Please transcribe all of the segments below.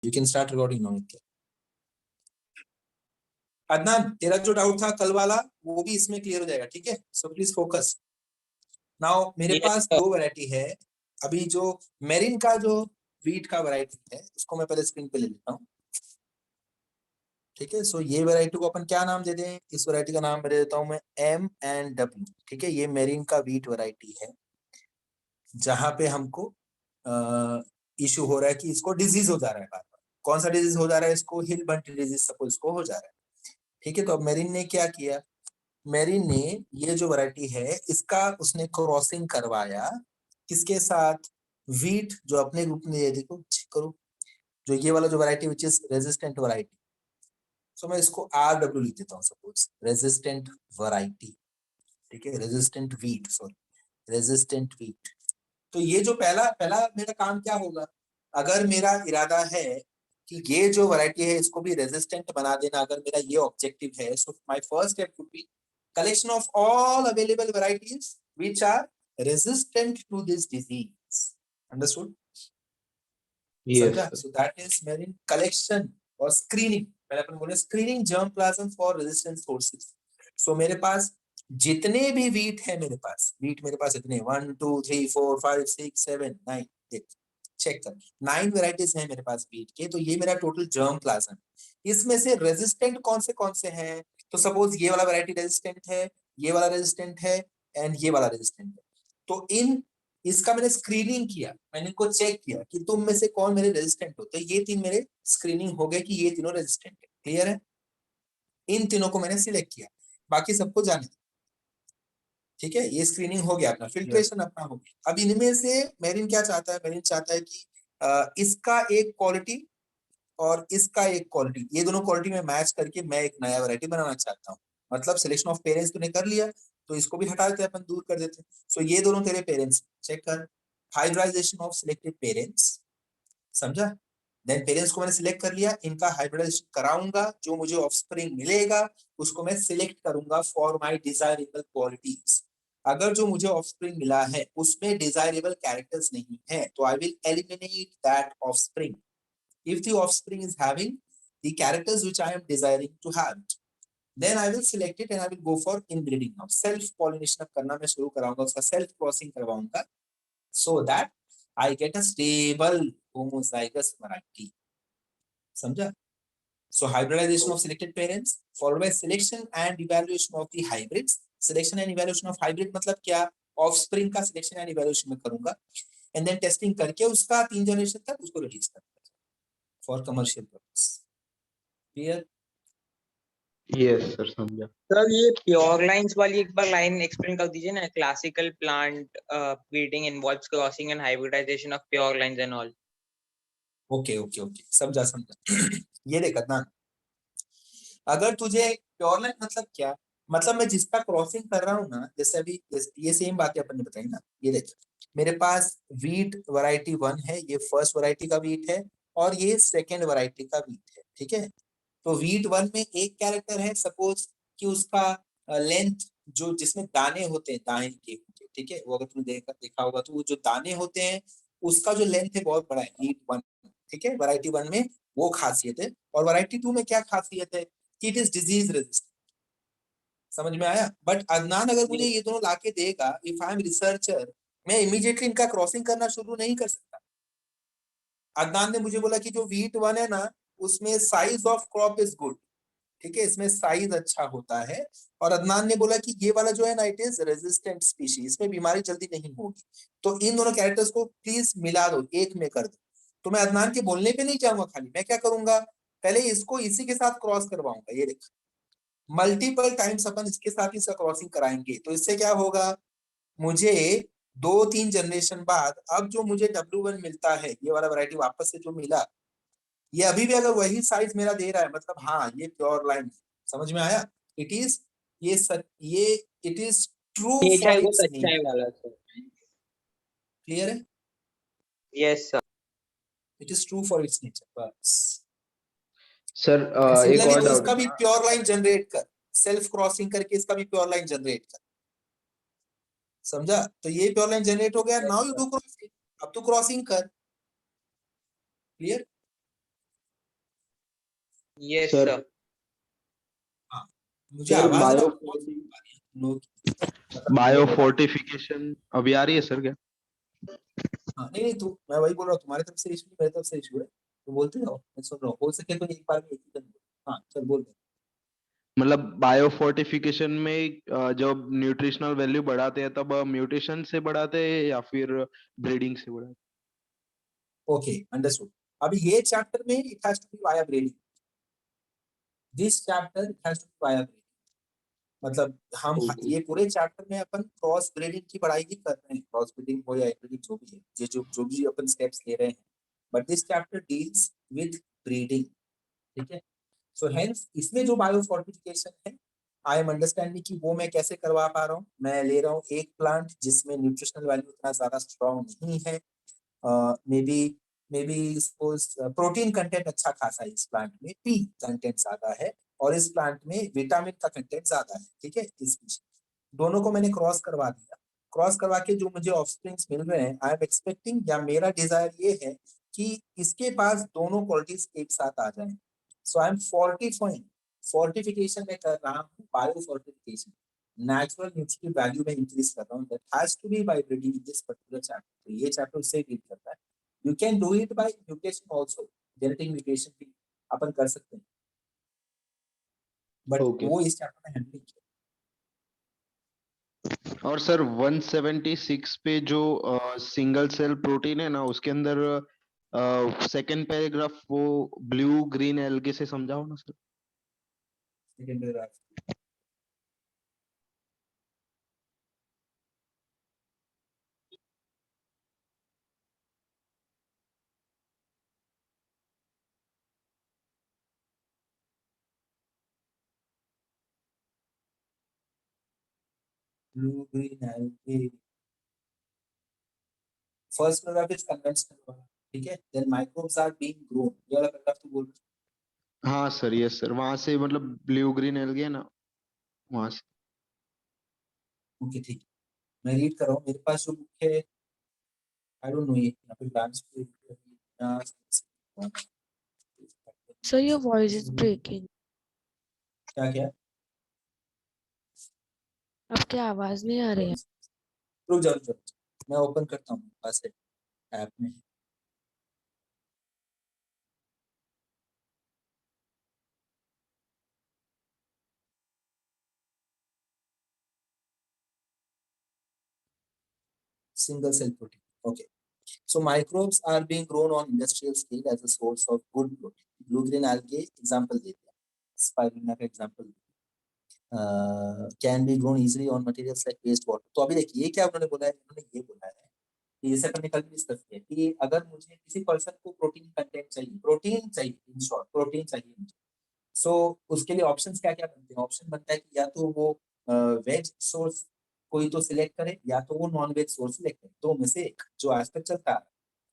You can start recording now. Adnan, तेरा जो doubt था कल वाला वो भी इसमें क्लियर हो जाएगा, ठीक है? So please focus now. मेरे पास दो वैरायटी है अभी। जो मेरिन का जो वीट का वैरायटी है उसको मैं पहले स्क्रीन पे ले लेता हूँ, ठीक है? सो ये वैरायटी को अपन क्या नाम दे दें? इस वैरायटी का नाम मैं दे देता हूँ मैं M&W, ठीक है? ये मेरिन का वीट वैरायटी है जहां पे हमको इशू हो रहा है कि इसको डिजीज हो जा रहा है बार बार। कौन सा डिजीज हो जा रहा है इसको? हिल बंट डिजीज सपोज इसको हो जा रहा है, ठीक है? तो अब मेरिन ने क्या किया? मेरिन ने ये जो वैरायटी है इसका उसने क्रॉसिंग करवाया किसके साथ? वीट जो अपने ग्रुप में, ये देखो चेक करो, जो ये वाला जो variety which is resistant variety. So मैं इसको RW लिख देता हूँ सपोज, रेजिस्टेंट वैरायटी, ठीक है? Resistant wheat, sorry, resistant wheat. तो ये जो पहला पहला मेरा काम क्या होगा? अगर मेरा इरादा है कि ये जो वैरायटी है इसको भी रेजिस्टेंट बना देना, अगर मेरा ये ऑब्जेक्टिव है, so my first step would be collection of all available varieties which are resistant to this disease. Understood? Yes, समझा? So that is marine collection और screening. पहले अपन बोले screening germplasm for resistant sources. So मेरे पास जितने भी wheat है, मेरे पास wheat मेरे पास इतने 1 2 3 4 5 6 7 9, देख चेक कर, 9 वेराइटीज हैं मेरे पास वीट के। तो ये मेरा टोटल जर्म प्लाज्म। इसमें से रेजिस्टेंट कौन से हैं? तो सपोज ये वाला वैरायटी रेजिस्टेंट है, ये वाला रेजिस्टेंट है एंड ये वाला रेजिस्टेंट है। तो इसका मैंने स्क्रीनिंग किया, मैंने इनको चेक किया कि तुम में से कौन मेरे रेजिस्टेंट हो। तो ये तीन मेरे स्क्रीनिंग हो गए कि ये तीनों रेजिस्टेंट है। क्लियर है? इन तीनों को मैंने सिलेक्ट किया, बाकी सबको जाने, ठीक है? ये स्क्रीनिंग हो गया, अपना फिल्ट्रेशन अपना हो गया। अब इनमें से मेरिन क्या चाहता है? मेरिन चाहता है कि इसका एक क्वालिटी और इसका एक क्वालिटी, ये दोनों क्वालिटी में मैच करके मैं एक नया वैरायटी बनाना चाहता हूँ। मतलब सिलेक्शन ऑफ पेरेंट्स तूने कर लिया, तो इसको भी हटा देते हैं अपन, दूर कर देते हैं। सो ये दोनों तेरे पेरेंट्स, चेक कर, हाइब्रिडाइजेशन ऑफ सिलेक्टेड पेरेंट्स, समझा? देन पेरेंट्स को मैंने सिलेक्ट कर लिया, इनका हाइब्रिडाइजेशन कराऊंगा, जो मुझे ऑफस्प्रिंग मिलेगा उसको मैं सिलेक्ट करूंगा फॉर माय डिजायरेबल क्वालिटीज। अगर जो मुझे ऑफस्प्रिंग मिला है उसमें डिजायरेबल कैरेक्टर्स नहीं है, तो I will eliminate that offspring if the offspring is having the characters which I am desiring to have, then I will select it and I will go for inbreeding now. Self pollination अब करना मैं शुरू कराऊंगा, उसका self crossing करवाऊंगा, so that I get a stable homozygous variety. समझा? So hybridization of selected parents followed by selection and evaluation of the hybrids. Selection and evaluation of hybrid मतलब क्या? Offspring का selection and evaluation में करूंगा, and then testing करके उसका 3 generation तक उसको रिलीज करूंगा for commercial purpose. Clear? yes sir, समझा। सर ये प्योर लाइंस वाली एक बार लाइन एक्सप्लेन कर दीजिए ना। Classical plant breeding involves crossing and hybridization of pure lines and all. Okay, समझा। ये देख अदनान, अगर तुझे प्योर लाइन मतलब क्या? मतलब मैं जिसका क्रॉसिंग कर रहा हूँ ना, जैसे अभी ये सेम बातें अपन ने बताई ना। ये देख, मेरे पास वीट वैरायटी 1 है, ये फर्स्ट वैरायटी का वीट है, और ये सेकेंड वैरायटी का वीट है, ठीक है? तो वीट 1 में एक कैरेक्टर है, सपोज कि उसका लेंथ जो जिसमें दाने होते हैं दाएं गेहूं के, ठीक है? वो अगर तुमने देखा होगा तो वो जो दाने होते हैं उसका जो लेंथ है बहुत बड़ा है, वीट 1, ठीक है? वैरायटी 1 में वो खासियत है। और वैरायटी 2 में क्या खासियत है? कि इट इज डिजीज रेजिस्टेंट। समझ में आया? बट अदनान अगर मुझे ये दोनों लाके देगा, इफ आई एम रिसर्चर, मैं इमीडिएटली इनका क्रॉसिंग करना शुरू नहीं कर सकता। अदनान ने मुझे बोला कि जो वीट 1 है ना उसमें size of crop is good, ठीक है? इसमें साइज अच्छा होता है। और अदनान ने बोला कि ये वाला जो है ना इट इज रेजिस्टेंट स्पीशीज, इसमें बीमारी जल्दी नहीं होगी। तो इन दोनों कैरेक्टर्स को प्लीज मिला दो, एक में कर दो। तो मैं अदनान के बोलने पे नहीं जाऊंगा, खाली मैं क्या करूंगा, पहले इसको इसी के साथ क्रॉस करवाऊंगा। ये देख, मल्टीपल टाइम्स अपन इसके साथ ही क्रॉसिंग कराएंगे। तो इससे क्या होगा, मुझे 2-3 जनरेशन बाद अब जो मुझे W1 मिलता है, ये वाला वैरायटी वापस से जो मिला, ये अभी भी अगर वही साइज मेरा दे रहा है, मतलब हाँ ये प्योर लाइन। समझ में आया? इट इज ये it is true for its nature. वाला सर। क्लियर है? Yes sir. It is true for its nature बस। सर एक और तो डाउट इसका भी प्योर लाइन जनरेट कर, सेल्फ क्रॉसिंग करके इसका भी प्योर लाइन जनरेट कर। समझा? तो ये प्योर लाइन जनरेट हो गया। नाउ यू डू क्रॉसिंग, अब तू क्रॉसिंग कर। क्लियर? Yes, sir sir. हाँ, मुझे सर आवाज बायो बायो नो फोर्टिफिकेशन अभी आ रही है सर क्या? हाँ नहीं नहीं तू मैं वही बोल रहा हूँ, तुम्हारी तरफ से इशू मेरी तरफ से इशू है, तो बोलते जाओ, मैं सुन रहा हूँ, हो सके तो एक बार में एक ही करना। हाँ चल बोल दे। मतलब बायो फोर्टिफिकेशन में जब न्यूट्रिशनल वैल्यू बढ़ाते हैं तब म्यूटेशन से बढ़ाते हैं या फिर ब्रीडिंग से बढ़ाते ओके अंडरस्टूड। अभी ये चैप्टर में it has to be via breeding, this chapter it has to be via breeding. मतलब हम हैं? ओके ये पूरे चैप्टर में अपन क्रॉस ब्रीडिंग की पढ़ाई ही कर रहे हैं, क्रॉस ब्रीडिंग हो या इनब्रीडिंग जो भी है, ये जो भी अपन स्टेप्स ले रहे हैं, but this chapter deals with breeding, ठीक है। सो हेंस इसमें जो बायो फोर्टिफिकेशन है, आई एम अंडरस्टैंडिंग कि वो मैं कैसे करवा पा रहा हूँ। मैं ले रहा हूँ एक प्लांट जिसमें न्यूट्रिशनल वैल्यू इतना ज्यादा स्ट्रॉन्ग नहीं है, may be suppose protein content अच्छा खासा है इस प्लांट में, पी कंटेंट ज्यादा है, और इस प्लांट में विटामिन का कंटेंट ज्यादा है, ठीक है। इस दोनों को मैंने क्रॉस करवा दिया, क्रॉस करवा के जो मुझे ऑफस्प्रिंग्स मिल रहे हैं, आई एम एक्सपेक्टिंग या मेरा डिजायर ये है कि इसके पास दोनों क्वालिटीज एक साथ आ जाए। So I am fortifying, fortification में कर रहा हूँ, bio fortification, natural nutritive value में इंक्रीज कर रहा हूँ, that has to be by breeding in this particular chapter. तो ये चैप्टर उससे डील करता है। You can do it by mutation also, genetic mutation भी अपन कर सकते हैं, बट ओके। वो इस चैप्टर में हैंडल किया। और सर 176 पे जो सिंगल सेल प्रोटीन है ना उसके अंदर सेकंड पैराग्राफ वो ब्लू ग्रीन एल्गे से समझाओ ना sir. Blue green algae, first paragraph is conventional, ठीक है, then microbes are being grown, ये वाला paragraph तो बोल। हाँ सर यस सर वहां से मतलब ब्लू ग्रीन एल्गे है ना वहां से। ओके ठीक है, मैं रीड कर रहा हूँ, मेरे पास जो बुक है, आई डोंट नो ये यहाँ पे ब्रांच पे Sir, your voice is breaking. क्या क्या आपकी आवाज नहीं आ रही है. रुक जाओ रुक जाओ, मैं ओपन करता हूँ पास है ऐप में। Single cell protein, okay. So microbes are being grown on industrial scale as a source of good protein. Blue green algae example दे दिया, spirulina का example can be grown easily on materials like waste water। तो अभी देखिए ये क्या उन्होंने बोला है, उन्होंने ये बोला है कि जैसे अपन ने कल भी डिस्कस किया कि अगर मुझे किसी पर्सन को प्रोटीन कंटेंट चाहिए, प्रोटीन चाहिए, इन शॉर्ट प्रोटीन चाहिए मुझे, सो उसके लिए ऑप्शंस क्या क्या बनते हैं। ऑप्शन बनता है कि या तो वो वेज सोर्स कोई तो सिलेक्ट करे, या तो वो नॉन वेज सोर्स सिलेक्ट करे, तो में से एक जो आज तक चलता है।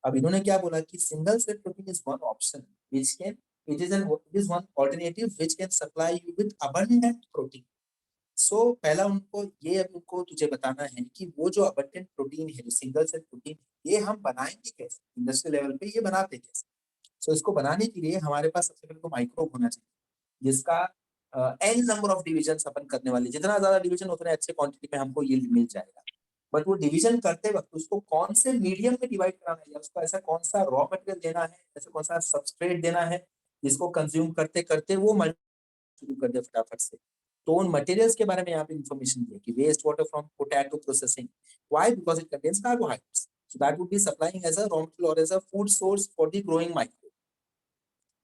अब इन्होंने क्या बोला कि single cell protein is one option which can, it is one alternative which can supply you with abundant protein। सो पहला उनको ये अब उनको तुझे बताना है कि वो जो अबंडेंट प्रोटीन है, जो सिंगल सेल प्रोटीन, ये हम बनाएंगे कैसे, इंडस्ट्रियल लेवल पे ये बनाते कैसे। सो इसको बनाने के लिए हमारे पास सबसे पहले तो माइक्रोब होना चाहिए, जिसका एन नंबर ऑफ डिविजन अपन करने वाले, जितना ज्यादा डिवीजन उतने अच्छे क्वांटिटी में हमको यील्ड मिल जाएगा। बट वो डिवीजन करते वक्त उसको कौन से मीडियम में डिवाइड कराना है, या उसको ऐसा कौन सा रॉ मटेरियल देना है, ऐसा कौन सा सबस्ट्रेट देना है जिसको कंज्यूम करते करते वो शुरू कर दे फटाफट से। तो उन मटेरियल्स के बारे में यहाँ पे इंफॉर्मेशन दी है कि waste water from potato processing, why because it contains carbohydrates, so that would be supplying as a raw material और as a food source for the growing micro.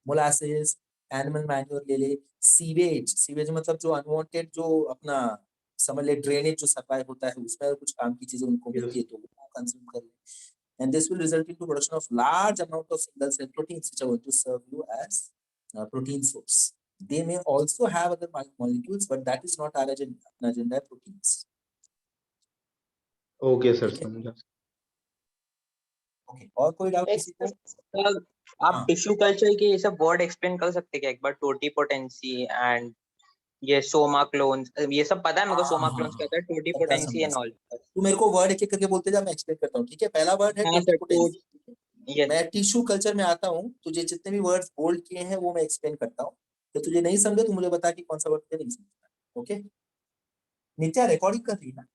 Molasses, animal manure ले ले, sewage, sewage मतलब जो unwanted जो अपना समझ ले drainage जो सप्लाई होता है उसमें कुछ काम की चीजें उनको मिलती है तो वो कंज्यूम कर ले। And this will result into production of large amount of single cell proteins which are going to serve you as protein source। They may also have other molecules, but that is not our agenda। अपना agenda है proteins। Okay sir ठीक है, समझा। Okay, और कोई doubt किसी को? आप हाँ टिश्यू कल्चर के ये सब वर्ड एक्सप्लेन कर सकते क्या एक बार, टोटिपोटेंसी एंड ये सोमा क्लोन्स, ये सब पता है मेरे को, सोमा क्लोन्स क्या होता है, टोटिपोटेंसी एंड ऑल। तू मेरे को वर्ड एक एक करके बोलते जा, मैं एक्सप्लेन करता हूँ, ठीक है। पहला वर्ड है हाँ सर, टोटिपोटेंसी। यस। मैं टिश्यू कल्चर में आता हूँ, तुझे जितने भी वर्ड्स बोल्ड किए हैं वो मैं एक्सप्लेन करता हूँ। तो तुझे नहीं समझे तो मुझे बता कि कौन सा वर्ड तुझे नहीं समझता। ओके नित्या रिकॉर्डिंग कर रही है ना?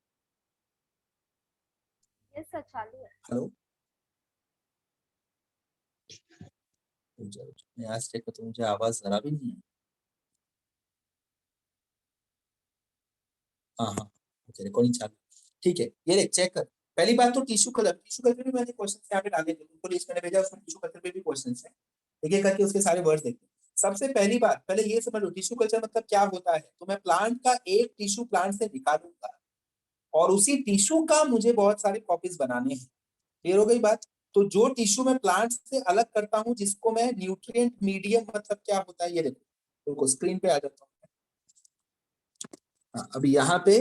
यस सर चालू है। हेलो मैं आज चेक करता हूँ, मुझे आवाज जरा भी नहीं है। हाँ हाँ ओके रिकॉर्डिंग चालू। ठीक है ये देख चेक कर। पहली बात तो टिश्यू कलर भी मैंने क्वेश्चन यहाँ पे डाले थे, उनको लिस्ट मैंने भेजा, उसमें टिश्यू कलर पे भी क्वेश्चन है। एक एक करके उसके सारे वर्ड्स देखते हैं। सबसे पहली बात पहले ये समझ लो टिश्यू कल्चर मतलब क्या होता है। तो मैं प्लांट का एक टिश्यू प्लांट से निकालूंगा और उसी टिश्यू का मुझे बहुत सारे कॉपीज बनाने हैं। क्लियर हो गई बात? तो जो टिश्यू मैं प्लांट से अलग करता हूँ जिसको मैं न्यूट्रिएंट मीडियम मतलब क्या होता है ये देखो, उनको स्क्रीन पे आ जाता हूँ। हाँ, अभी यहाँ पे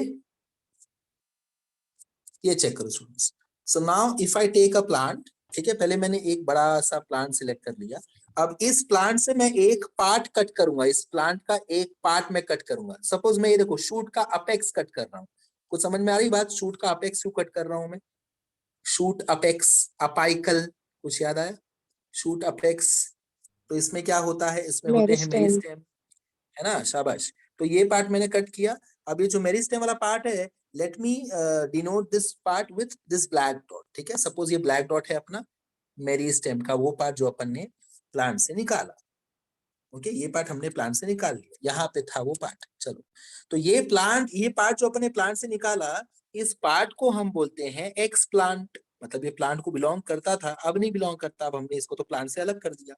ये चेक करो students. So now if I take a plant, ठीक है पहले मैंने एक बड़ा सा प्लांट सिलेक्ट कर लिया। अब इस प्लांट से मैं एक पार्ट कट करूंगा, इस प्लांट का एक पार्ट मैं कट करूंगा। सपोज मैं ये देखो शूट का अपेक्स कट कर रहा हूँ। कुछ समझ में आ रही बात? शूट का अपेक्स क्यों कट कर रहा हूं मैं? शूट अपेक्स अपाइकल कुछ याद आया? शूट अपेक्स तो इसमें क्या होता है, इसमें होते हैं मेरिस्टेम। मेरिस्टेम, है ना? शाबाश। तो ये पार्ट मैंने कट किया। अब ये जो मेरिस्टेम वाला पार्ट है, let me denote this part with this black dot. ठीक है सपोज ये ब्लैक डॉट है अपना मेरिस्टेम का वो पार्ट जो अपन ने प्लांट से निकाला। ओके ये पार्ट हमने प्लांट से निकाल लिया, यहाँ पे था वो पार्ट। चलो तो ये पार्ट जो अपन ने प्लांट से निकाला, इस पार्ट को हम बोलते हैं एक्स प्लांट। मतलब ये प्लांट को बिलोंग करता था, अब नहीं बिलोंग करता, अब हमने इसको तो प्लांट से अलग कर दिया।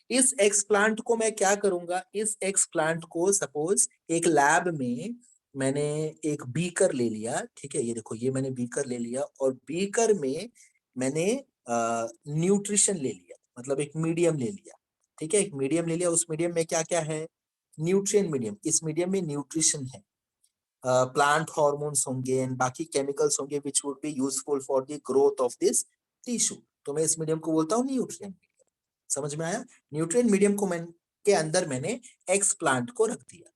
इस एक्स प्लांट को मैं क्या करूंगा, इस एक्स प्लांट को सपोज एक लैब में मैंने एक बीकर ले लिया। ठीक है ये देखो ये मैंने बीकर ले लिया और बीकर में मैंने न्यूट्रिशन ले लिया, मतलब एक मीडियम ले लिया। ठीक है एक मीडियम ले लिया, उस मीडियम में क्या क्या है? Nutrient medium. इस मीडियम में न्यूट्रिशन है, प्लांट हॉर्मोन्स होंगे एंड बाकी केमिकल्स होंगे which would be useful for the growth of this tissue. तो मैं इस मीडियम को बोलता हूँ न्यूट्रिएंट मीडियम। समझ में आया? न्यूट्रिएंट मीडियम को के अंदर मैंने एक्स प्लांट को रख दिया।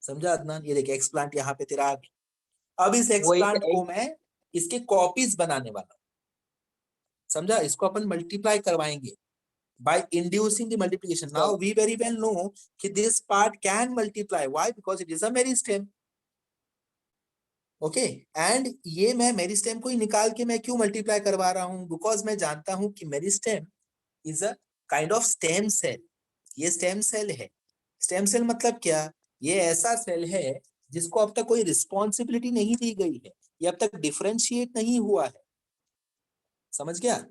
समझा अदनान? ये देख एक्स प्लांट यहाँ पे तेरा आ गया। अब इस एक्स वो प्लांट को मैं इसके कॉपीज बनाने वाला हूँ। समझा? इसको अपन मल्टीप्लाई करवाएंगे by inducing the multiplication. Now we very well know कि this part can multiply. Why? Because it is a meristem. Okay and ये मैं मेरिस्टेम को ही निकाल के मैं क्यों मल्टीप्लाई करवा रहा हूँ? बिकॉज मैं जानता हूं कि meristem is a kind of stem cell. ये स्टेम सेल है। स्टेम सेल मतलब क्या? ये ऐसा सेल है जिसको अब तक कोई रिस्पॉन्सिबिलिटी नहीं दी गई है, ये अब तक डिफरेंशिएट नहीं हुआ है। समझ गया?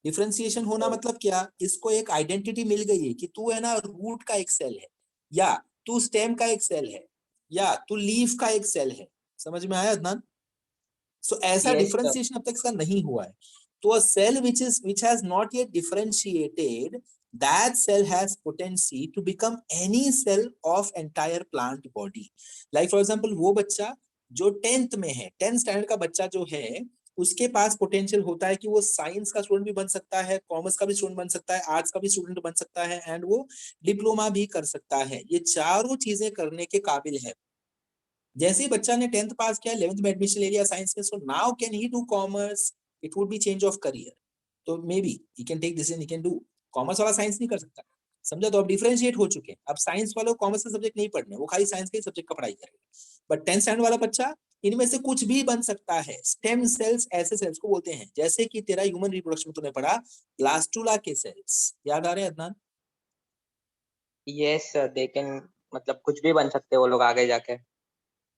डिफरेंशिएशन होना मतलब क्या? इसको एक आइडेंटिटी मिल गई है कि तू है ना रूट का एक सेल है, या तू स्टेम का एक सेल है, या तू लीफ का एक सेल है। समझ में आया अदनान? सो ऐसा Yes, sir. डिफरेंशिएशन अब तक इसका नहीं हुआ है। तो अ cell which has not yet differentiated, that cell has potency to become any cell of entire plant body. Like for example वो बच्चा जो 10th में है, 10th स्टैंडर्ड का बच्चा जो है, उसके पास पोटेंशियल होता है कि वो साइंस का स्टूडेंट भी बन सकता है, कॉमर्स का भी स्टूडेंट बन सकता है, आर्ट्स का भी स्टूडेंट बन सकता है, एंड वो डिप्लोमा भी कर सकता है। ये चारों चीजें करने के काबिल है। जैसे ही बच्चा ने 10th पास किया, 11th में एडमिशन ले लिया साइंस में, so now can he do commerce? It would be change of career. तो maybe he can take decision, he can do commerce वाला साइंस नहीं कर सकता। समझा? तो अब डिफरेंशिएट हो चुके हैं। अब साइंस वालों को कॉमर्स के सब्जेक्ट नहीं पढ़ने, वो खाली साइंस के सब्जेक्ट का पढ़ाई करेगा। बट 10th स्टैंडर्ड वाला बच्चा इनमें से कुछ भी बन सकता है। स्टेम सेल्स ऐसे सेल्स को बोलते हैं, जैसे कि तेरा ह्यूमन रिप्रोडक्शन में तूने पढ़ा ब्लास्टुला के सेल्स, याद आ रहे हैं Adnan? yes sir, they can मतलब कुछ भी बन सकते हैं वो लोग आगे जाके।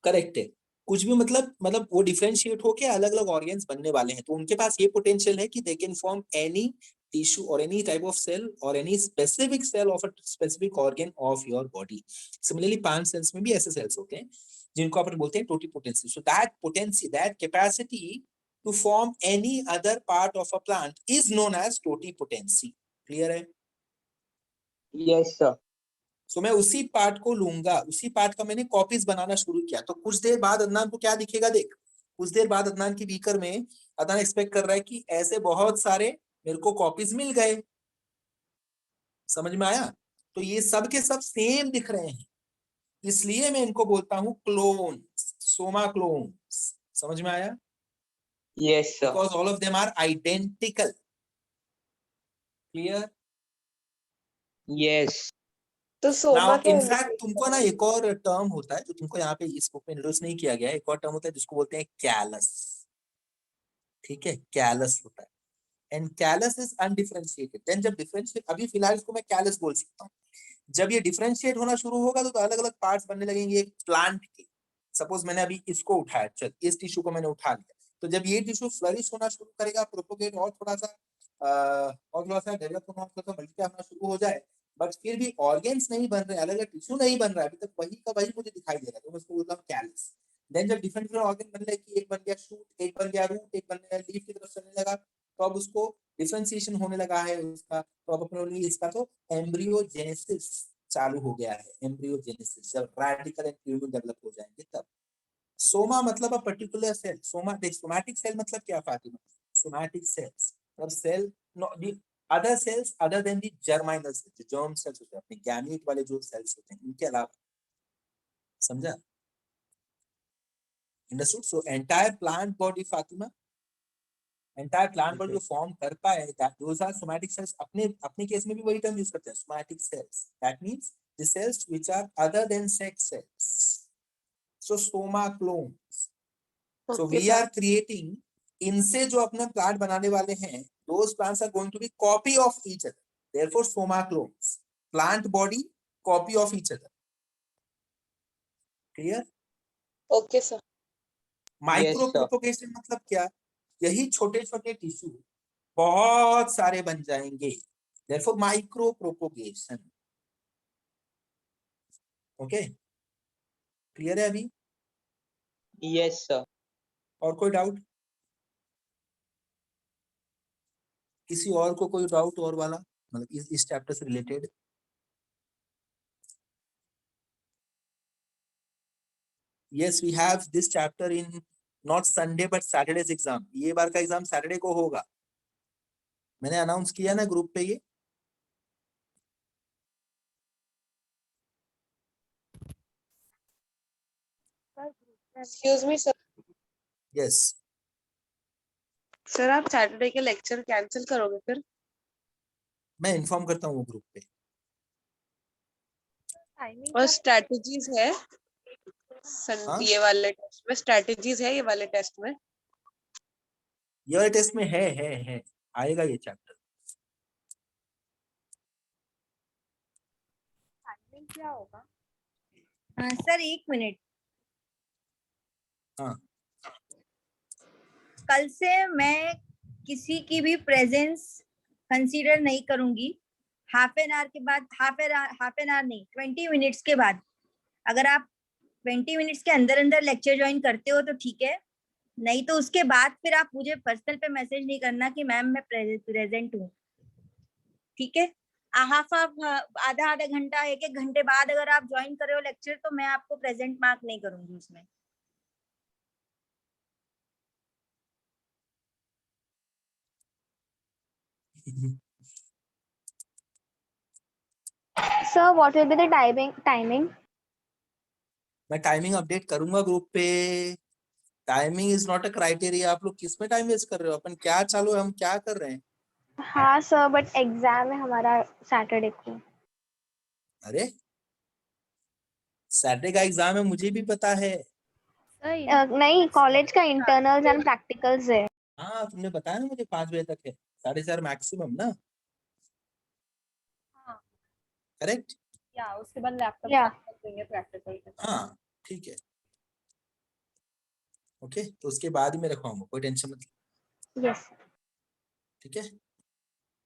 करेक्ट है। कुछ भी मतलब वो डिफरेंशिएट होके अलग अलग ऑर्गन्स बनने वाले हैं। तो उनके पास ये पोटेंशियल है कि they can form any tissue और एनी टाइप ऑफ सेल और any specific cell of a specific organ of your body. Similarly plant cells में भी ऐसे सेल्स होते हैं जिनको अपन बोलते हैं totipotency. So that potency, that capacity to form any other part of a plant is known as totipotency. Clear है? yes sir. सो मैं उसी पार्ट को लूंगा, उसी पार्ट का मैंने कॉपीज बनाना शुरू किया। तो कुछ देर बाद अदनान को क्या दिखेगा देख, कुछ देर बाद अदनान की बीकर में अदनान एक्सपेक्ट कर रहा है कि ऐसे बहुत सारे मेरे को कॉपीज मिल गए। समझ में आया? तो ये सब के सब सेम दिख रहे हैं, इसलिए मैं इनको बोलता हूं क्लोन, सोमा क्लोन। समझ में आया? yes sir. Because all of them are identical. Clear? yes तो सोमा नाउ क्या इनफैक्ट indicate तुमको ना एक और टर्म होता है जो तुमको यहाँ पे इस बुक में इंट्रोड्यूस नहीं किया गया है, एक और टर्म होता है जिसको बोलते हैं कैलस। ठीक है, कैलस होता है, and callus is undifferentiated. Then जब डिफरेंशिएट, अभी फिलहाल इसको मैं कैलस बोल सकता हूँ, जब ये डिफरेंशिएट होना शुरू होगा तो अलग अलग पार्ट्स बनने लगेंगे एक प्लांट के। सपोज मैंने अभी इसको उठाया, चल इस टिश्यू को मैंने उठा लिया, तो जब ये टिश्यू फ्लरिश होना शुरू करेगा, प्रोपोगेट और थोड़ा सा डेवलप होना, थोड़ा सा मल्टीप्लाई होना शुरू हो जाए, बट फिर भी ऑर्गेन्स नहीं बन रहे, अलग अलग टिश्यू नहीं बन रहा है, अभी तक वही का वही मुझे दिखाई दे रहा है, तो मैं उसको बोलता हूँ कैलस। देन जब डिफरेंट डिफरेंट ऑर्गन बन रहे कि एक बन गया शूट, एक बन गया रूट, एक बन गया लीफ की तरफ चलने लगा, तो अब उसको डिफरेंशिएशन होने लगा है उसका, तो अब अपने इसका तो एम्ब्रियोजेनेसिस चालू हो गया है। एम्ब्रियोजेनेसिस जब रेडिकल एंड ट्यूब्यूल डेवलप हो जाएंगे तब। सोमा मतलब अ पर्टिकुलर सेल। सोमा देख, सोमैटिक सेल मतलब क्या फातिमा? सोमैटिक सेल्स मतलब cell no the other cells other than the germinal cells, जो जर्म सेल्स होते हैं अपने गैमीट वाले जो सेल्स होते हैं इनके अलावा। समझा? Understood? So entire plant body Fatima, entire plant body जो फॉर्म कर पाए, दोस आर सोमैटिक सेल्स। अपने अपने केस में भी वही टर्म यूज करते हैं, somatic cells. That means the cells which are other than sex cells. So soma clones. So Okay, we sir. Are creating, इनसे जो अपना प्लांट बनाने वाले हैं, those plants are going to be copy of each other, therefore soma clones, plant body copy of each other. clear? Okay, sir. Micro Yes, sir. Propagation मतलब क्या? यही छोटे छोटे टिश्यू बहुत सारे बन जाएंगे, therefore micro propagation. Okay, clear है अभी? Yes, sir. और कोई डाउट? किसी और को कोई डाउट और वाला, मतलब इस चैप्टर से related? Yes, we have this chapter in not Sunday but Saturday's exam. ये बार का एग्जाम सैटरडे को होगा, मैंने अनाउंस किया ना ग्रुप पे ये। Excuse me, sir. Yes, sir आप सैटरडे के लेक्चर कैंसिल करोगे फिर? मैं इन्फॉर्म करता हूँ वो ग्रुप पे। और स्ट्रेटजीज है हाँ, ये वाले टेस्ट में, स्ट्रेटजीज है ये वाले टेस्ट में? ये वाले टेस्ट में है आएगा ये चैप्टर। क्या होगा? Sir 1 minute. हाँ, कल से मैं किसी की भी प्रेजेंस कंसीडर नहीं करूंगी। हाफ एन आवर के बाद, हाफ एन आवर नहीं, 20 मिनट्स के बाद। अगर आप 20 मिनट्स के अंदर अंदर लेक्चर ज्वाइन करते हो तो ठीक है, नहीं तो उसके बाद फिर आप मुझे पर्सनल पे मैसेज नहीं करना कि मैम मैं प्रेजेंट हूँ। ठीक है? आधा आधा घंटा, एक एक घंटे बाद अगर आप ज्वाइन कर रहे हो लेक्चर तो मैं आपको प्रेजेंट मार्क नहीं करूंगी उसमें। Sir, what will be the timing? मैं टाइमिंग अपडेट करूंगा ग्रुप पे। Timing is not a criteria. आप लोग किस में टाइम वेस्ट कर रहे हो? अपन क्या चालू है, हम क्या कर रहे हैं? हाँ सर, बट एग्जाम है हमारा सैटरडे को। अरे सैटरडे का एग्जाम है, मुझे भी पता है। नहीं, कॉलेज का इंटरनल्स एंड प्रैक्टिकल्स है। हाँ, तुमने बताया ना मुझे 5 बजे तक है, 4:30 मैक्सिमम ना। करेक्ट? या उसके बाद लैपटॉप या देंगे प्रैक्टिकल के साथ। हाँ ठीक है, ओके, तो उसके बाद ही मैं रखवाऊंगा, कोई टेंशन मत लो। यस। ठीक है,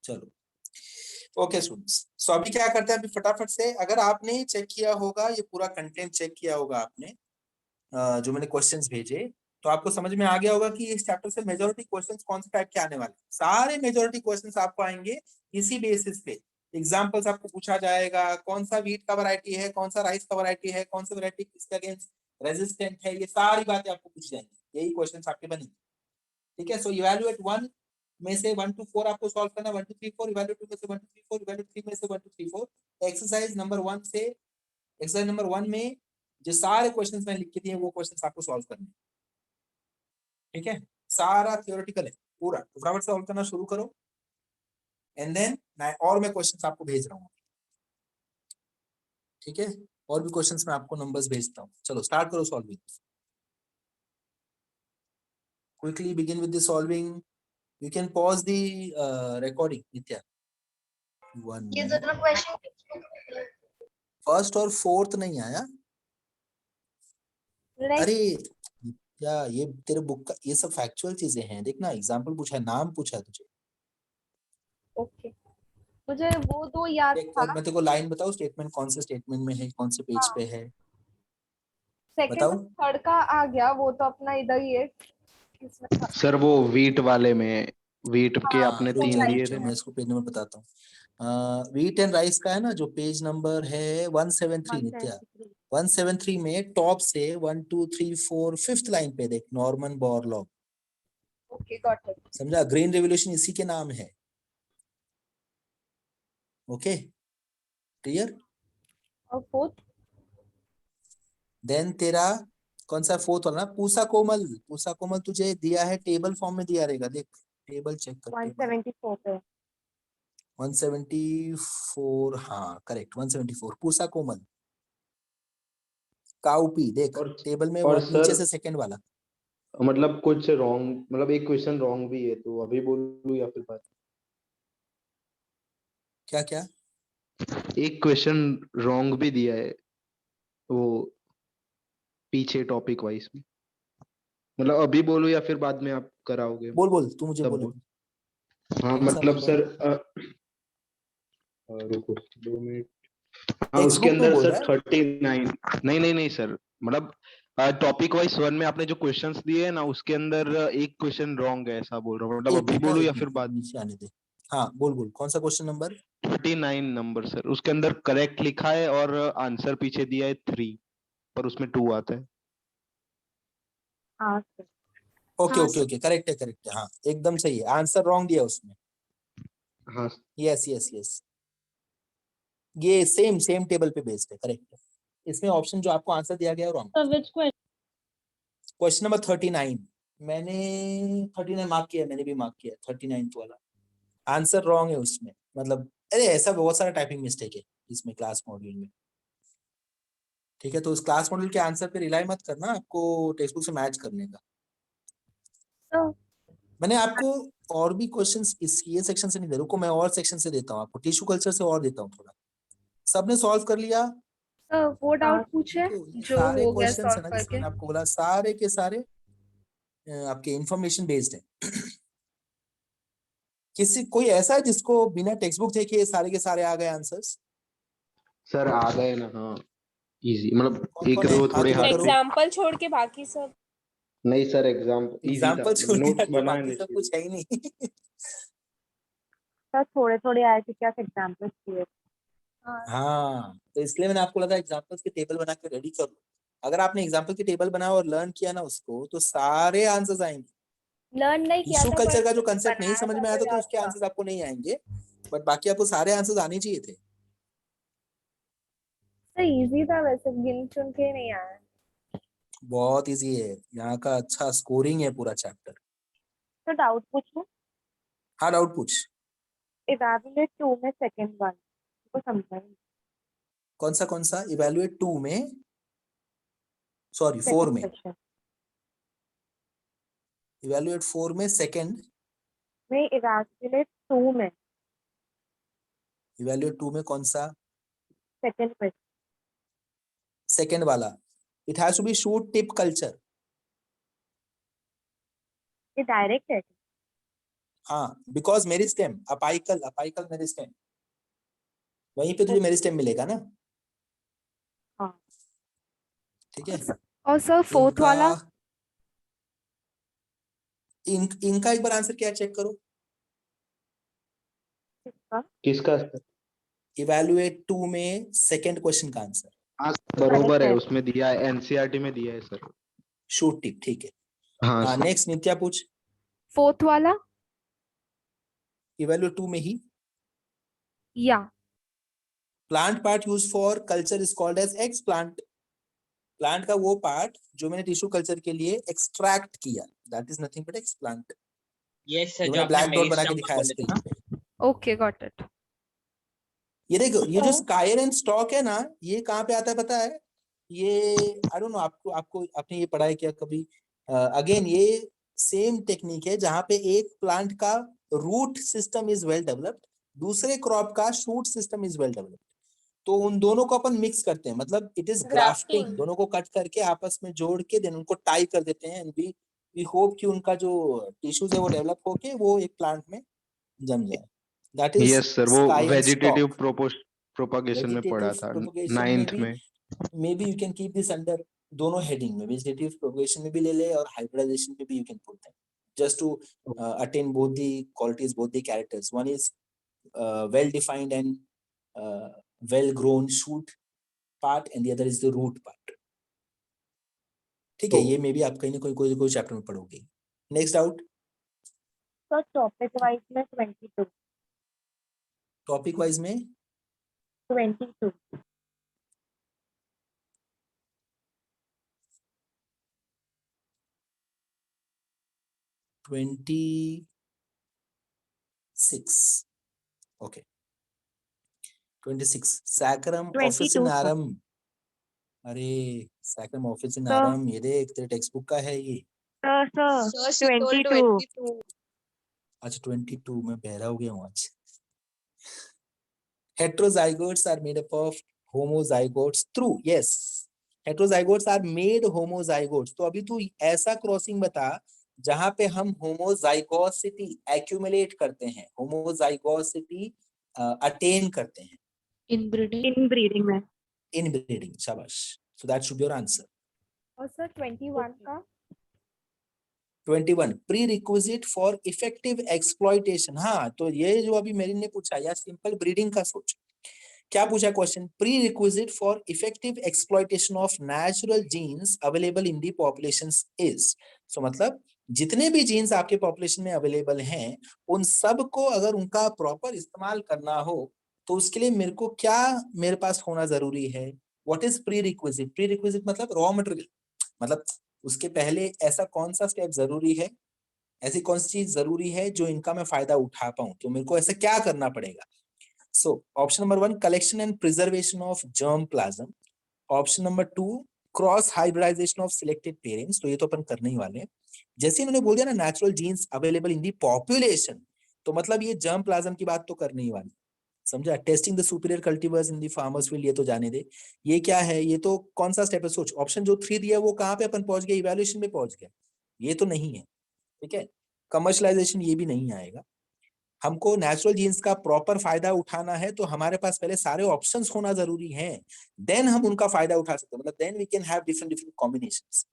चलो ओके स्टूडेंट्स। सो अभी क्या करते हैं, अभी फटाफट से, अगर आपने चेक किया होगा ये पूरा कंटेंट, चेक किया होगा आपने जो मैंने क्वेश्चंस भेजे, तो आपको समझ में आ गया होगा कि इस चैप्टर से मेजॉरिटी क्वेश्चंस कौन से टाइप के आने वाले हैं। सारे मेजॉरिटी क्वेश्चंस आपको आएंगे इसी बेसिस पे। एग्जांपल्स आपको पूछा जाएगा, कौन सा वीट का वैरायटी है, कौन सा राइस का वैरायटी है, कौन सा वैरायटी किसके अगेंस्ट रेजिस्टेंट है, ये सारी बातें आपको पूछ जाएंगी, यही क्वेश्चंस आपके बनेंगे। ठीक है, सो इवैल्यूएट 1 में से 1 to 4 आपको सॉल्व करना, 1 to 3 4, इवैल्यूएट 2 में से 1 to 3 4, इवैल्यूएट 3 में से 1 to 3 4। एक्सरसाइज नंबर 1 से, एक्सरसाइज नंबर 1 में जो सारे क्वेश्चंस मैंने लिख के दिए वो क्वेश्चंस आपको सॉल्व करने हैं। ठीक है, सारा थ्योरेटिकल है पूरा, तो फटाफट सॉल्व करना शुरू करो, एंड देन और मैं क्वेश्चंस आपको भेज रहा हूँ। ठीक है, और भी क्वेश्चंस में आपको नंबर्स भेजता हूँ। चलो स्टार्ट करो solving. Quickly begin with the solving. You can pause the recording Nitya. ये दोनों क्वेश्चन फर्स्ट और फोर्थ नहीं आया। अरे क्या ये तेरे बुक का ये सब फैक्चुअल चीजें हैं, देखना एग्जांपल पूछा है, नाम पूछा है तुझे। ओके, मुझे वो दो याद था। मैं तेरे को लाइन बताऊं, स्टेटमेंट कौन से स्टेटमेंट में है, कौन से पेज हाँ। पे है सेकंड बताओ। थर्ड का आ गया, वो तो अपना इधर ही है। इसमें था। सर वो वीट वाले में, वीट के हाँ, आपने रुक 3 जा, दिए थे मैं ना। इसको पेज नंबर बताता हूँ। व्हीट एंड राइस का है ना, जो पेज नंबर है 173 नित्या। 173 में टॉप से 1 2 3 4 5th लाइन पे देख, Norman Borlaug. Okay, got it. समझा, ग्रीन रेवोल्यूशन इसी के नाम है। Okay clear. और फोर्थ देन तेरा कौन सा फोर्थ वाला ना, पूसा कोमल। पूसा कोमल तुझे दिया है टेबल फॉर्म में दिया रहेगा, देख टेबल चेक कर। टेबल 174 पे। 174, हाँ करेक्ट 174 पूसा कोमल। काउपी देख और टेबल में और नीचे सर से सेकंड वाला। मतलब कुछ रॉन्ग, मतलब एक क्वेश्चन रॉन्ग भी है, तो अभी बोलूं या फिर बाद? क्या क्या एक क्वेश्चन रॉन्ग भी दिया है वो पीछे टॉपिक वाइज में, मतलब अभी बोलूं या फिर बाद में आप कराओगे? बोल बोल तू मुझे तब बोल। बोल। हाँ कौन सा मतलब बोल सर रहा है? रुको 2 मिनट। हाँ टेक्स्ट उसके बुक तू अंदर बोल सर रहा है? 39, नहीं सर, मतलब टॉपिक वाइज 1 में आपने जो क्वेश्चंस दिए हैं ना, उसके अंदर एक क्वेश्चन रॉन्ग है, ऐसा बोल रहा हूँ। मतलब एक अभी मिनट ना, बोलूं या एक फिर मिनट बाद? नीचे आने दे। हाँ बोल बोल, कौन सा क्वेश्चन नंबर? 39 नंबर सर, उसके अंदर करेक्ट लिखा है और आंसर पीछे दिया है 3, पर उसमें 2 आता है। हाँ sir. Okay okay okay, correct है हाँ एकदम सही है, आंसर रॉन्ग दिया उसमें। हाँ यस यस यस, ये सेम सेम टेबल पे बेस्ड है, करेक्ट है। इसमें ऑप्शन जो आपको आंसर दिया गया है रॉन्ग। क्वेश्चन नंबर 39 मैंने 39 मार्क किया, मैंने भी मार्क किया 39 वाला। आंसर रॉन्ग है उसमें, मतलब अरे ऐसा बहुत सारा टाइपिंग मिस्टेक है इसमें क्लास मॉड्यूल में। ठीक है, तो उस क्लास मॉड्यूल के आंसर पे रिलाई मत करना, आपको टेक्स्ट बुक से मैच करने का। मैंने आपको और भी क्वेश्चंस इस ये सेक्शन से नहीं दे, रुको मैं और सेक्शन से देता हूँ आपको, टिश्यू कल्चर से और देता हूँ थोड़ा। सबने सॉल्व कर लिया? वो डाउट पूछे देखो ये जो सारे हो गया क्वेश्चंस है सॉल्व ना, जैसे करके। मैंने आपको बोला सारे के सारे आपके इंफॉर्मेशन बेस्ड है। किसी कोई ऐसा है जिसको बिना टेक्स्ट बुक देखे ये सारे के सारे आ गए आंसर्स? सर आ गए ना, हाँ इजी, मतलब कौन एक कौन है, दो हाथ थोड़े ऊपर हाथ करो। में। एग्जाम्पल छोड़ के बाकी सब। नहीं सर एग्जाम इजी था, एग्जाम्पल छोड़ दिया नोट्स तो बनाए बाकी ना सब इसलिए। कुछ है ही नहीं। सर थोड़े थोड़े आए थे, क्या एग्जाम्पल किए। हाँ तो इसलिए मैंने आपको लगा एग्जाम्पल्स के टेबल बना के रेडी कर लो। अगर आपने एग्जाम्पल के टेबल बनाया और लर्न किया ना उसको, तो सारे आंसर्स आएंगे। लर्न नहीं किया टिश्यू था कल्चर का पर जो कंसेप्ट नहीं बनाया समझ था में आया तो था तो याद उसके था। आंसर्स आपको नहीं आएंगे, बट बाकी आपको सारे आंसर्स आने चाहिए थे। सर इजी था वैसे, गिन चुन के नहीं आया। बहुत इजी है, यहाँ का अच्छा स्कोरिंग है पूरा चैप्टर। तो डाउट पूछूं? हाँ डाउट पूछ। इवैल्यूएट 2 में सेकंड वन को समझा नहीं। कौन सा इवेलुएट 2 में, सॉरी 4 सेकंड में, क्वेश्चन इवेलुएट 4 में सेकंड, में इवैल्यूएट 2 में इवेलुएट 2 में कौन सा? Second question. सेकंड वाला। It has to be shoot tip culture. ये डायरेक्ट है। हाँ because meristem apical, apical meristem, वहीं पे तुझे मेरिस्टेम मिलेगा ना। हाँ। ठीक है। और सर फोर्थ इनका वाला? इनका एक बार आंसर क्या चेक करो। किसका? किसका? इवेलुएट 2 में सेकंड क्वेश्चन का आंसर हाँ बरोबर है, है। उसमें दिया है, एनसीईआरटी में दिया है सर। शूट टिप, ठीक है। हाँ हाँ सर। नेक्स्ट नित्या पूछ। फोर्थ वाला? इवेलुएट 2 में ही या plant part use for culture is called as explant. Plant का वो पार्ट जो मैंने टिश्यू कल्चर के लिए एक्सट्रैक्ट किया, that is nothing but x plant, yes sir, जो जो मैंने आपने ब्लैक डॉट बना के मेरिस्टेम दिखाया बोले थे स्क्रीन ना। पे। Okay, got it. ये देखो, ये जो स्कायर एंड स्टॉक है ना, ये कहाँ पे आता है पता है? ये आई डोंट नो, आपको आपने ये पढ़ा है क्या कभी? अगेन ये सेम टेक्निक है जहाँ पे एक प्लांट का root system is well developed, दूसरे क्रॉप का shoot system is well developed, तो उन दोनों को अपन मिक्स करते हैं, मतलब इट इज ग्राफ्टिंग, दोनों को कट करके आपस में जोड़ के देन उनको टाई कर देते हैं, एंड वी होप कि उनका जो टिश्यूज है वो डेवलप होके वो एक प्लांट में जम जाए। दैट इज यस सर, वो sky and vegetative stock. Propagation में पढ़ा वेजिटेटिव था प्रोपगेशन में 9th भी, में। May be you can keep this under दोनों हेडिंग में, वेजिटेटिव प्रोपगेशन में भी ले ले और हाइब्रिडाइजेशन में भी you can put them, just to attain both the qualities, both the characters. One is well defined and well grown shoot part, and the other is the root part. ठीक है, ये मे बी आप कहीं ना कोई chapter में पढ़ोगे। Next out. Sir topic wise में 22 टॉपिक वाइज में 22 26 ओके 26 सैक्रम 22 ऑफिसिनारम। अरे सैक्रम ऑफिसिनारम, ये देख तेरे टेक्स्ट बुक का है ये। सर 22 अच्छा 22, मैं बहरा हो गया हूँ आज। Heterozygotes are made up of homozygotes through, yes, heterozygotes are made homozygotes। तो अभी तू ऐसा क्रॉसिंग बता जहां पे हम होमोजाइगोसिटी एक्यूमुलेट करते हैं, होमोजाइगोसिटी अटेन करते हैं। Inbreeding. इनब्रीडिंग में। इनब्रीडिंग, शाबाश। So that should be your answer. और सर 21 का 21 pre requisite for effective exploitation. हाँ, तो ये जो अभी मेरी ने पूछा या सिंपल ब्रीडिंग का सोच, क्या पूछा question? Prerequisite for effective exploitation of natural genes available in the populations is. So मतलब जितने भी जीन्स आपके पॉपुलेशन में अवेलेबल हैं, उन सब को अगर उनका प्रॉपर इस्तेमाल करना हो तो उसके लिए मेरे को क्या मेरे पास होना जरूरी है? What is pre requisite? Pre requisite मतलब रॉ मटेरियल, मतलब उसके पहले ऐसा कौन सा स्टेप जरूरी है, ऐसी कौन सी चीज जरूरी है जो इनका मैं फायदा उठा पाऊं, तो मेरे को ऐसा क्या करना पड़ेगा? So option number 1 collection and preservation of germplasm, option number 2 cross hybridization of selected parents, तो ये तो अपन करने ही वाले हैं। जैसे इन्होंने बोल दिया ना natural genes available in the population, तो मतलब ये जर्म प्लाज्म की बात तो करने ही वाली, समझा? Testing the superior cultivars in the farmers field, ये तो जाने दे। ये क्या है? ये तो कौन सा स्टेप है? सोच, ऑप्शन जो 3 दिया वो कहाँ पे अपन पहुंच गए? इवैल्यूएशन में पहुंच गए, ये तो नहीं है। ठीक है, कमर्शलाइजेशन ये भी नहीं आएगा। हमको नेचुरल जीन्स का प्रॉपर फायदा उठाना है तो हमारे पास पहले सारे ऑप्शंस होना जरूरी हैं, देन हम उनका फायदा उठा सकते हैं, मतलब then we can have different different combinations.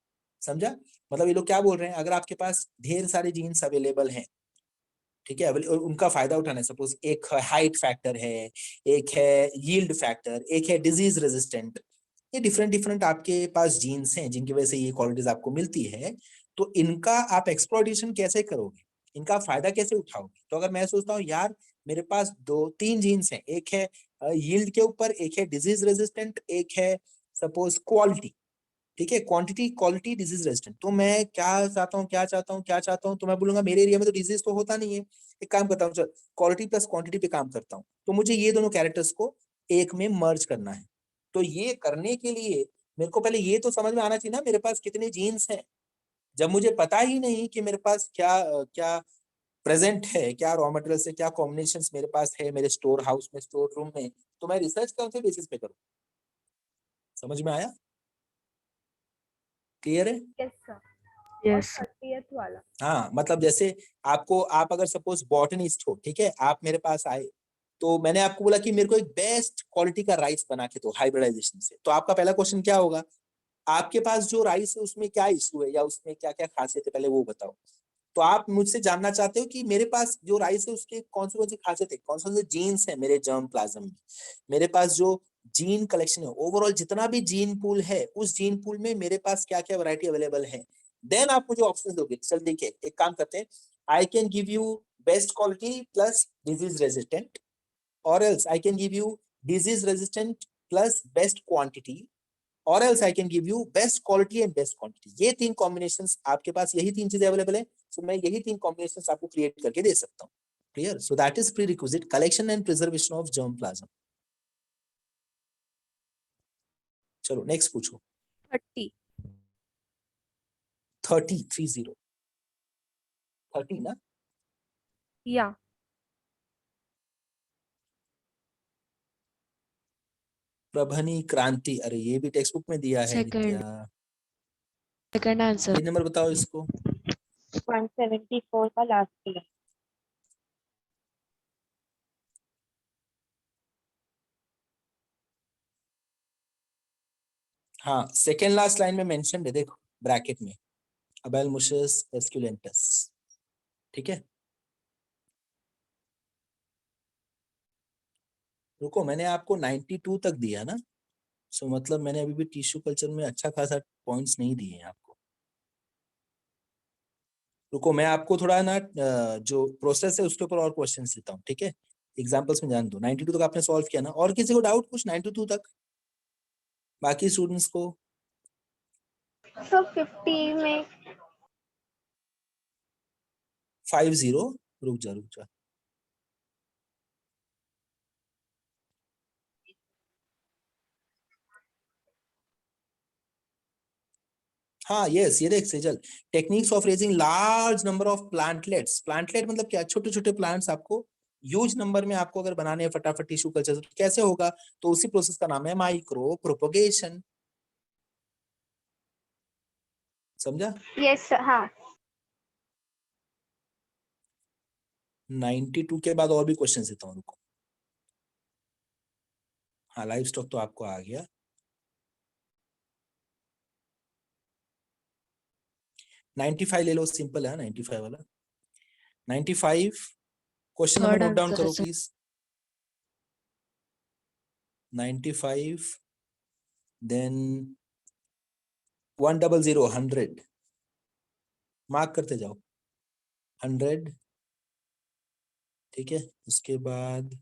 समझा? मतलब ये लोग क्या बोल रहे हैं, अगर आपके पास ढेर सारे जीन्स अवेलेबल हैं, ठीक है, और उनका फायदा उठाना है, सपोज एक हाइट फैक्टर है, एक है यील्ड फैक्टर, एक है डिजीज रेजिस्टेंट, ये डिफरेंट डिफरेंट आपके पास जीन्स हैं जिनकी वजह से ये क्वालिटीज आपको मिलती है, तो इनका आप एक्सप्लॉइटेशन कैसे करोगे, इनका फायदा कैसे उठाओगे? तो अगर मैं सोचता हूँ यार मेरे पास 2-3 जीन्स हैं, एक है यील्ड के ऊपर, एक है डिजीज रेजिस्टेंट, एक है सपोज क्वालिटी, ठीक है, क्वांटिटी क्वालिटी डिजीज रेजिस्टेंट, तो मैं क्या चाहता हूँ, तो मैं बोलूंगा मेरे एरिया में तो डिजीज तो होता नहीं है, एक काम करता हूँ, चल क्वालिटी प्लस क्वांटिटी पे काम करता हूँ, तो मुझे ये दोनों कैरेक्टर्स को एक में मर्ज करना है। तो ये करने के लिए मेरे को पहले ये तो समझ में आना चाहिए ना मेरे पास कितने जीन्स हैं। जब मुझे पता ही नहीं कि मेरे पास क्या क्या प्रेजेंट है, क्या रॉ मटेरियल से क्या कॉम्बिनेशंस मेरे पास है मेरे स्टोर हाउस में, स्टोर रूम में, तो मैं रिसर्च कौन से बेसिस पे करूँ? समझ में आया? क्लियर है? Yes sir. Yes. 30th वाला हाँ, मतलब जैसे आप अगर सपोज बॉटनिस्ट हो, ठीक है, आप मेरे पास आए तो मैंने आपको बोला कि मेरे को एक बेस्ट क्वालिटी का राइस बना के दो हाइब्रिडाइजेशन से, तो आपका पहला क्वेश्चन क्या होगा? आपके पास जो राइस है उसमें क्या इश्यू है या उसमें क्या क्या खासियत है, पहले वो बताओ। तो आप मुझसे जानना चाहते हो कि मेरे पास जो राइस है उसके कौन सी खासियत है, कौन से जीन्स है मेरे जर्म प्लाज्म में, मेरे पास जो जीन कलेक्शन है, ओवरऑल जितना भी जीन पूल है, उस जीन पूल में मेरे पास क्या क्या वैरायटी अवेलेबल है, देन आप मुझे ऑप्शन दोगे। चल देखिए, एक काम करते हैं, I can give you best quality plus disease resistant, or else I can give you disease resistant plus best quantity, or else I can give you best quality and best quantity। ये 3 combinations आपके पास, यही 3 चीजें available है, तो मैं यही 3 combinations आपको create करके दे सकता हूँ। Clear? So that is prerequisite collection and preservation of germ plasm. चलो नेक्स्ट पूछो। 30. 30 ना? Yeah. प्रभनी क्रांति, अरे ये भी टेक्स्ट बुक में दिया है Second. Nitya. Second answer. Page number बताओ इसको। 174 का लास्ट फिगर. हाँ, सेकेंड लास्ट लाइन में मेंशन है, देखो ब्रैकेट में, अबेलमुशस एस्कुलेंटस। ठीक है, रुको, मैंने आपको 92 तक दिया ना, सो मतलब मैंने अभी भी टिश्यू कल्चर में अच्छा खासा पॉइंट्स नहीं दिए हैं आपको। रुको, मैं आपको थोड़ा ना जो प्रोसेस है उसके ऊपर और क्वेश्चंस देता हूँ, ठीक है? एग्जांपल्स में ध्यान दो। 92 तक आपने सॉल्व किया ना? और किसी को डाउट कुछ 92 तक? बाकी स्टूडेंट्स को? So 50 में 50, रुक जा। हाँ यस, ये देख Sejal, techniques of raising large number of plantlets. Plantlet मतलब क्या? छोटे छोटे प्लांट्स आपको ह्यूज नंबर में आपको अगर बनाने हैं फटाफट टिश्यू कल्चर, तो कैसे होगा? तो उसी प्रोसेस का नाम है माइक्रो प्रोपोगेशन। समझा? yes sir, हाँ 92 के बाद और भी क्वेश्चन देता हूँ, रुको। हाँ, लाइव स्टॉक तो आपको आ गया। 95 ले लो, सिंपल है 95 वाला। 95 question number third note down answer करो है सर। प्लीज। 95 देन 100 100 मार्क करते जाओ। 100, ठीक है, उसके बाद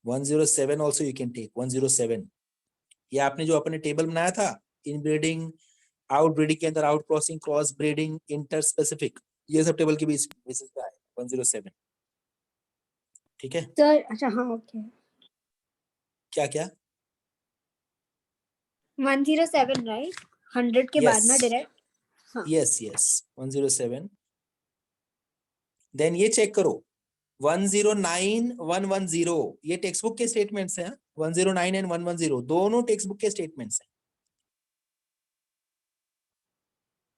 107 ऑल्सो यू कैन टेक 107। ये आपने जो अपने टेबल बनाया था, इन ब्रीडिंग, आउट ब्रीडिंग के अंदर out crossing, cross breeding, inter specific, ये सब टेबल के बेसिस पे आए 107। ठीक है, सर अच्छा हाँ ओके क्या क्या? 107 राइट 100 के बाद ना डायरेक्ट हाँ यस 107। देन ये चेक करो 109 110, ये टेक्स्ट बुक के स्टेटमेंट्स हैं। 109 एंड 110 दोनों टेक्स्ट बुक के स्टेटमेंट्स हैं।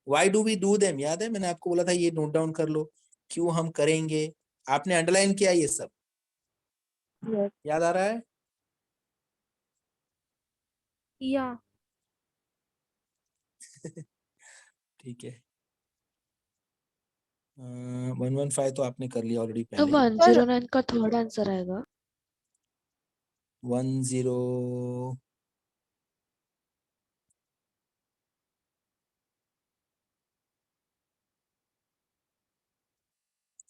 Why do we do them? याद है मैंने आपको बोला था ये नोट डाउन कर लो, क्यों हम करेंगे। आपने अंडरलाइन किया ये सब, Yes. याद आ रहा है? या ठीक है। 115 तो आपने कर लिया ऑलरेडी तो पहले। 109 का थर्ड आंसर आएगा। 10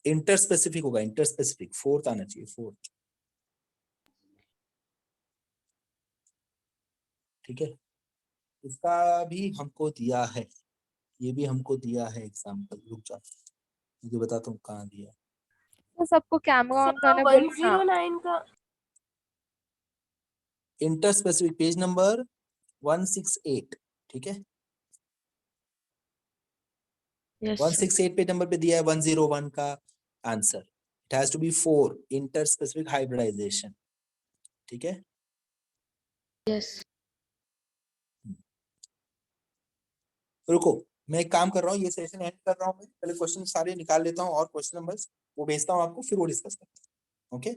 इंटर स्पेसिफिक होगा, इंटर स्पेसिफिक फोर्थ आना चाहिए, फोर्थ। ठीक है, इसका भी हमको दिया है, ये भी हमको दिया है एग्जाम्पल। रुक जा, मुझे बताता हूँ कहाँ दिया। तो सबको कैमरा ऑन करने बोलो। 109 का इंटर स्पेसिफिक पेज नंबर 168। ठीक है, यस 168 पेज नंबर पे दिया है 101 का answer. It has to be 4 interspecific hybridization. ठीक है, यस। रुको, मैं एक काम कर रहा हूँ, ये सेशन एंड कर रहा हूँ, मैं पहले क्वेश्चन सारे निकाल लेता हूँ और क्वेश्चन नंबर्स वो भेजता हूँ आपको, फिर वो डिस्कस करते हैं। ओके,